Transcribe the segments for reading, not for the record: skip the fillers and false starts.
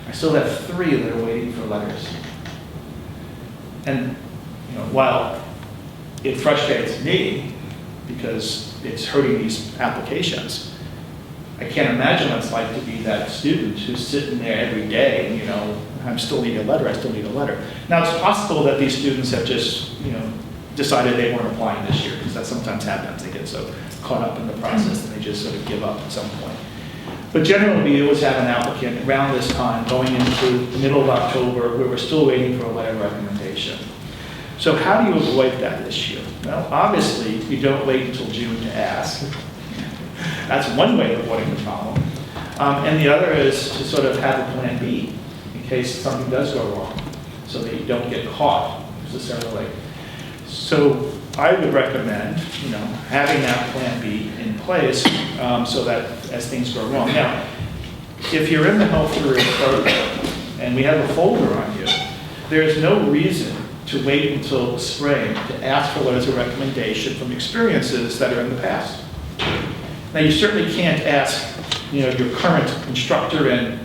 I still have 3 that are waiting for letters. And while it frustrates me because it's hurting these applications, I can't imagine what it's like to be that student who's sitting there every day and, I still need a letter, I still need a letter. Now, it's possible that these students have just, decided they weren't applying this year, because that sometimes happens. They get so caught up in the process and they just sort of give up at some point. But generally, we always have an applicant around this time, going into the middle of October, where we're still waiting for a letter of recommendation. So how do you avoid that this year? Well, obviously, you don't wait until June to ask. That's one way of avoiding the problem. And the other is to sort of have a plan B in case something does go wrong, so that you don't get caught necessarily. So I would recommend, having that plan B in place so that as things go wrong. Now, if you're in the health career program and we have a folder on you, there's no reason to wait until the spring to ask for letters of recommendation from experiences that are in the past. Now, you certainly can't ask, your current instructor in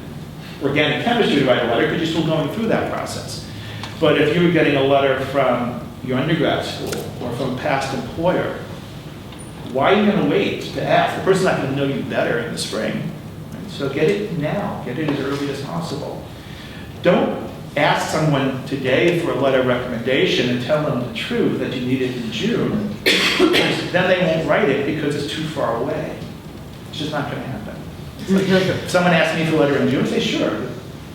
organic chemistry to write a letter because you're still going through that process. But if you were getting a letter from your undergrad school or from a past employer, why are you going to wait to ask? The person's not going to know you better in the spring. Right? So get it now. Get it as early as possible. Don't ask someone today for a letter of recommendation and tell them the truth that you need it in June. Then they won't write it because it's too far away. It's just not going to happen. If someone asks me for a letter in June, I say, sure.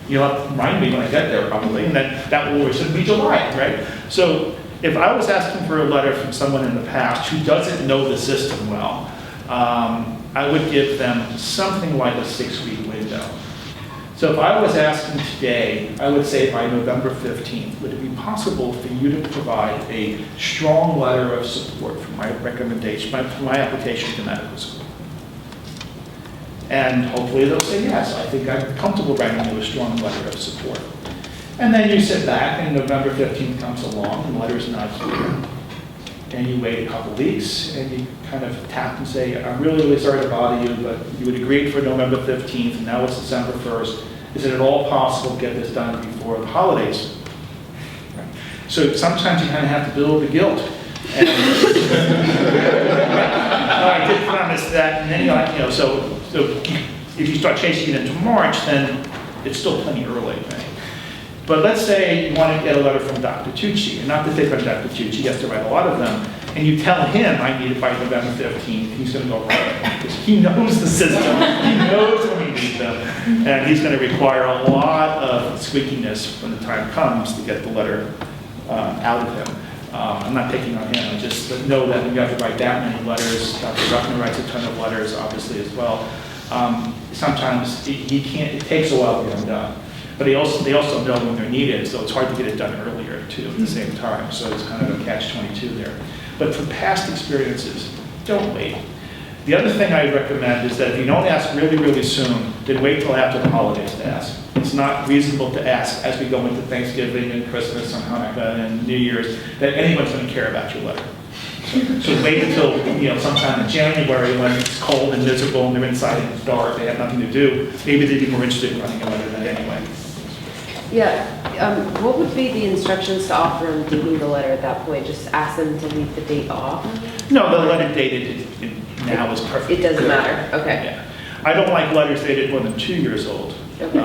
You'll have to remind me when I get there, probably, and then that will always be July, right? So if I was asking for a letter from someone in the past who doesn't know the system well, I would give them something like a 6-week window. So if I was asking today, I would say by November 15th, would it be possible for you to provide a strong letter of support for my recommendation, for my application to medical school? And hopefully they'll say yes. I think I'm comfortable writing you a strong letter of support. And then you sit back and November 15th comes along and the letter's not here. And you wait a couple weeks and you kind of tap and say, I'm really, really sorry to bother you, but you had agreed for November 15th and now it's December 1st. Is it at all possible to get this done before the holidays? Right. So sometimes you kind of have to build the guilt. And I did promise that, and then so if you start chasing it into March, then it's still plenty early, right? But let's say you want to get a letter from Dr. Tucci, and not to say from Dr. Tucci, he has to write a lot of them, and you tell him I need it by November 15th, he's going to go right, because he knows the system, he knows when he needs them, and he's going to require a lot of squeakiness when the time comes to get the letter out of him. I'm not picking on him, I just know that when you have to write that many letters, Dr. Ruffman writes a ton of letters, obviously, as well. Sometimes he can't, it takes a while to get them done. But they also know when they're needed, so it's hard to get it done earlier, too, at the same time. So it's kind of a catch-22 there. But for past experiences, don't wait. The other thing I recommend is that if you don't ask really, really soon, then wait till after the holidays to ask. It's not reasonable to ask as we go into Thanksgiving and Christmas and Hanukkah and New Year's that anyone's going to care about your letter. So wait until sometime in January when it's cold and miserable and they're inside and it's dark, they have nothing to do. Maybe they'd be more interested in writing a letter than anyway. Yeah, what would be the instructions to offer them dating the letter at that point? Just ask them to leave the date off? No, the letter dated now is perfect. It doesn't matter, okay. Yeah. I don't like letters dated more than 2 years old. Okay.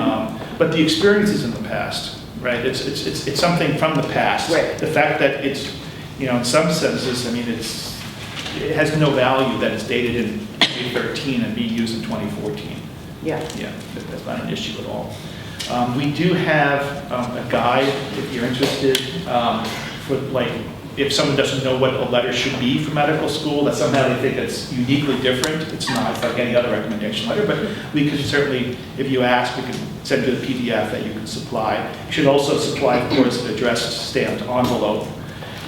But the experiences in the past, right? It's something from the past. Right. The fact that it's, in some senses, I mean, it has no value that it's dated in 2013 and being used in 2014. Yeah. Yeah, that's not an issue at all. We do have a guide, if you're interested, for if someone doesn't know what a letter should be for medical school, that somehow they think it's uniquely different. It's not. It's like any other recommendation letter, but we could certainly, if you ask, we could send you the PDF that you can supply. You should also supply, of course, an addressed stamped envelope.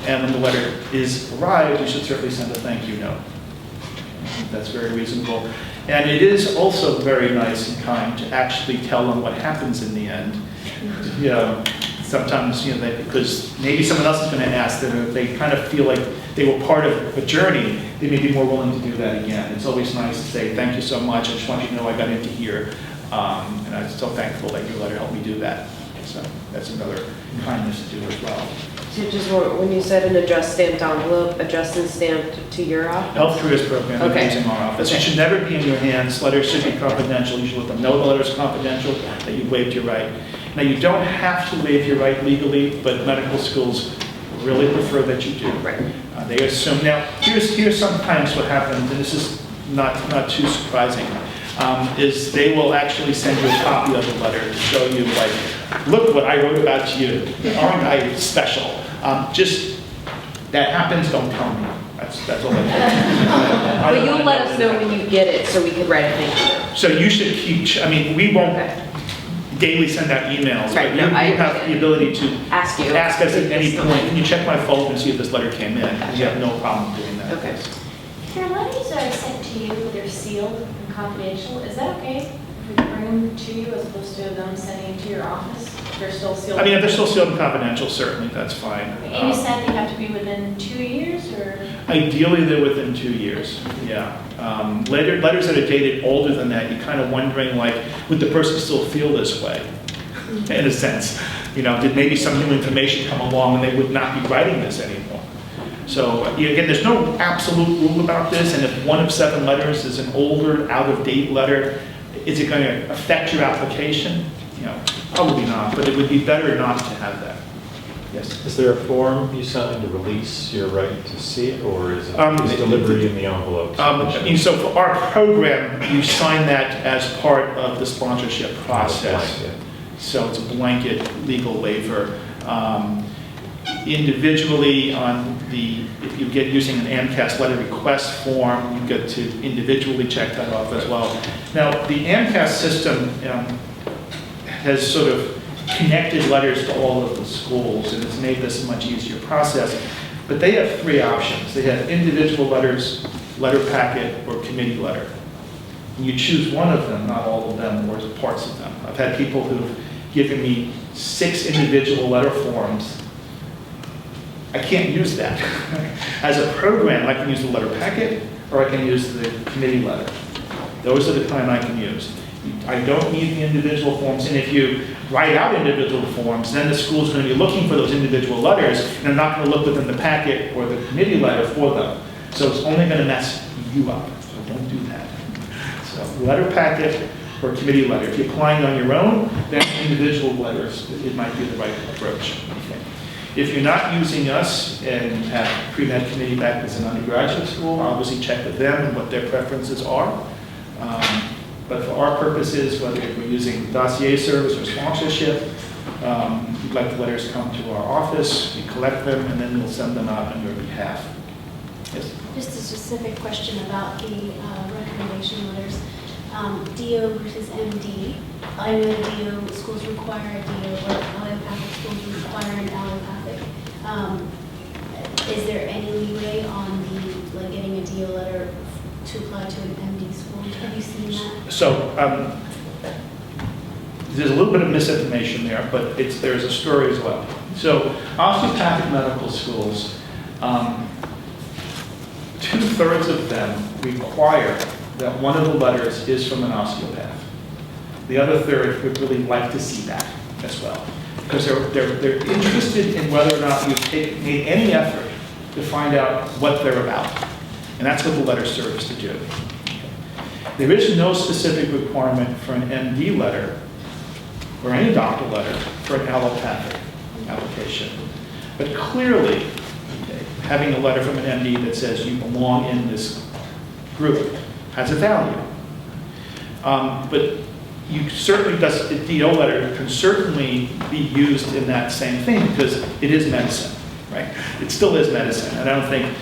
And when the letter is arrived, you should certainly send a thank you note. That's very reasonable. And it is also very nice and kind to actually tell them what happens in the end. Sometimes, because maybe someone else is going to ask them, if they kind of feel like they were part of a journey, they may be more willing to do that again. It's always nice to say, thank you so much, I just want you to know I got into here. And I'm so thankful that your letter helped me do that. So that's another kindness to do as well. So just when you said an address stamped envelope, addressed and stamped to your office? Health Careers Program Okay. is in our office. It Okay. should never be in your hands. Letters should be confidential. You should let them know the letter's confidential, that you waived your right. Now, you don't have to waive your right legally, but medical schools really prefer that you do. Right. They assume, now, here's sometimes what happens, and this is not too surprising, is they will actually send you a copy of the letter to show you, like, look what I wrote about you. Aren't I special? Just, that happens, don't tell me. That's all I But you'll let us know when you get it so we can write a thank you. So you should keep, I mean, we won't Okay. daily send out emails, Right, but no, you I have the understand. ability to Ask you. ask us at any point. Can you check my folder and see if this letter came in? You have no problem doing that. Okay. If your letters are sent to you, they're sealed and confidential, is that okay? If we bring them to you as opposed to them sending them to your office? They're still sealed? I mean, if they're still sealed and confidential, certainly, that's fine. And you said they have to be within 2 years, or? Ideally, they're within 2 years, yeah. Letters that are dated older than that, you're kind of wondering, like, would the person still feel this way? In a sense, you know, did maybe some new information come along and they would not be writing this anymore? So, again, there's no absolute rule about this, and if 1 of 7 letters is an older, out-of-date letter, is it going to affect your application? You know, probably not, but it would be better not to have that. Yes? Is there a form you sign to release your right to see it, or is it is delivery in the envelope? So for our program, you sign that as part of the sponsorship process. So it's a blanket legal waiver. Individually if you get using an AMCAS letter request form, you get to individually check that off as well. Now, the AMCAS system has sort of connected letters to all of the schools, and it's made this a much easier process. But they have 3 options. They have individual letters, letter packet, or committee letter. And you choose one of them, not all of them, or parts of them. I've had people who've given me 6 individual letter forms. I can't use that. As a program, I can use the letter packet, or I can use the committee letter. Those are the kind I can use. I don't need the individual forms, and if you write out individual forms, then the school's going to be looking for those individual letters, and they're not going to look within the packet or the committee letter for them. So it's only going to mess you up, so don't do that. So letter packet or committee letter. If you're applying on your own, then individual letters, it might be the right approach. Okay. If you're not using us and have pre-med committee back as an undergraduate school, I'll obviously check with them and what their preferences are. But for our purposes, whether we're using dossier service or sponsorship, we'd like the letters come to our office, we collect them, and then we'll send them out on your behalf. Yes? Just a specific question about the recommendation letters. DO versus MD. I know DO schools require a DO, but allopathic schools require an allopathic. Is there any leeway on like getting a DO letter to apply to an MD school? Have you seen that? So there's a little bit of misinformation there, but there's a story as well. So osteopathic medical schools, 2/3 of them require that one of the letters is from an osteopath. The other third would really like to see that as well, because they're interested in whether or not you've made any effort to find out what they're about. And that's what the letter serves to do. There is no specific requirement for an MD letter or any doctor letter for an allopathic application. But clearly, having a letter from an MD that says you belong in this group has a value. But you certainly a DO letter can certainly be used in that same thing because it is medicine, right? It still is medicine, and I don't think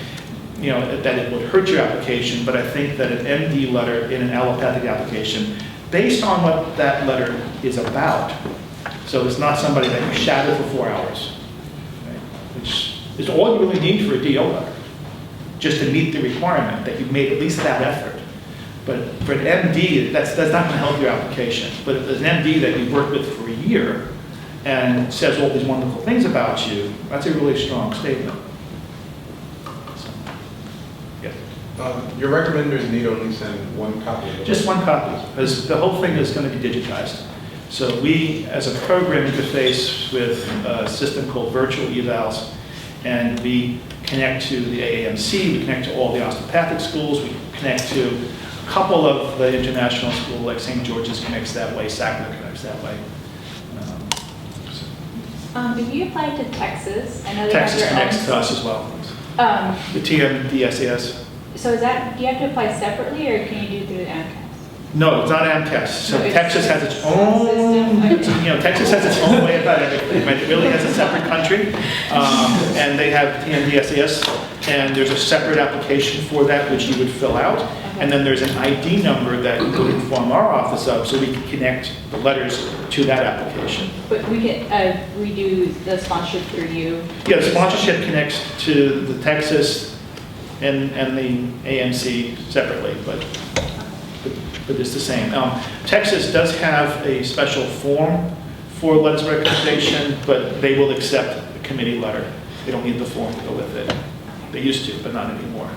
that it would hurt your application, but I think that an MD letter in an allopathic application, based on what that letter is about, so it's not somebody that you shadow for 4 hours, right? Which is all you really need for a DO letter, just to meet the requirement that you've made at least that effort. But for an MD, that's not going to help your application. But if there's an MD that you've worked with for a year and says all these wonderful things about you, that's a really strong statement. So, yeah. Your recommenders need only send one copy of the Just one copy, because the whole thing is going to be digitized. So we, as a program, interface with a system called Virtual Evals, and we connect to the AAMC, we connect to all the osteopathic schools, we connect to a couple of the international schools, like St. George's connects that way, Sacramento connects that way. If you apply to Texas, I know they Texas have their connects own. to us as well. The TMDSAS. So is that, do you have to apply separately or can you do it through the AMCAS? No, it's not AMCAS. So No, it's- Texas has its own, System, okay. Texas has its own way about everything, right? It really has a separate country, and they have TNDSAS, and there's a separate application for that which you would fill out, and then there's an ID number that you would inform our office of, so we can connect the letters to that application. But we can redo the sponsorship through you. Yeah, the sponsorship connects to the Texas and the AMC separately, but it's the same. Texas does have a special form for letters of recommendation, but they will accept a committee letter. They don't need the form to go with it. They used to, but not anymore.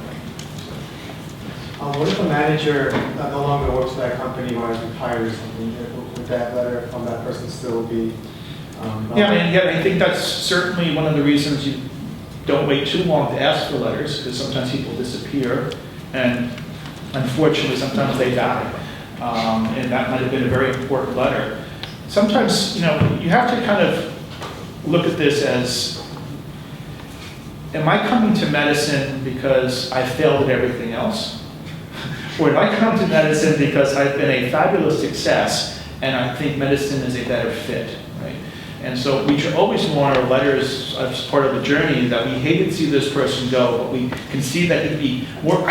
What if a manager no longer works for that company or is retired or something? Would that letter from that person still be? I think that's certainly one of the reasons you don't wait too long to ask for letters, because sometimes people disappear, and unfortunately, sometimes they die. And that might have been a very important letter. Sometimes, you have to kind of look at this as, am I coming to medicine because I failed at everything else? Or am I coming to medicine because I've been a fabulous success and I think medicine is a better fit, right? And so we should always want our letters as part of the journey that we hated to see this person go, but we can see that he'd be more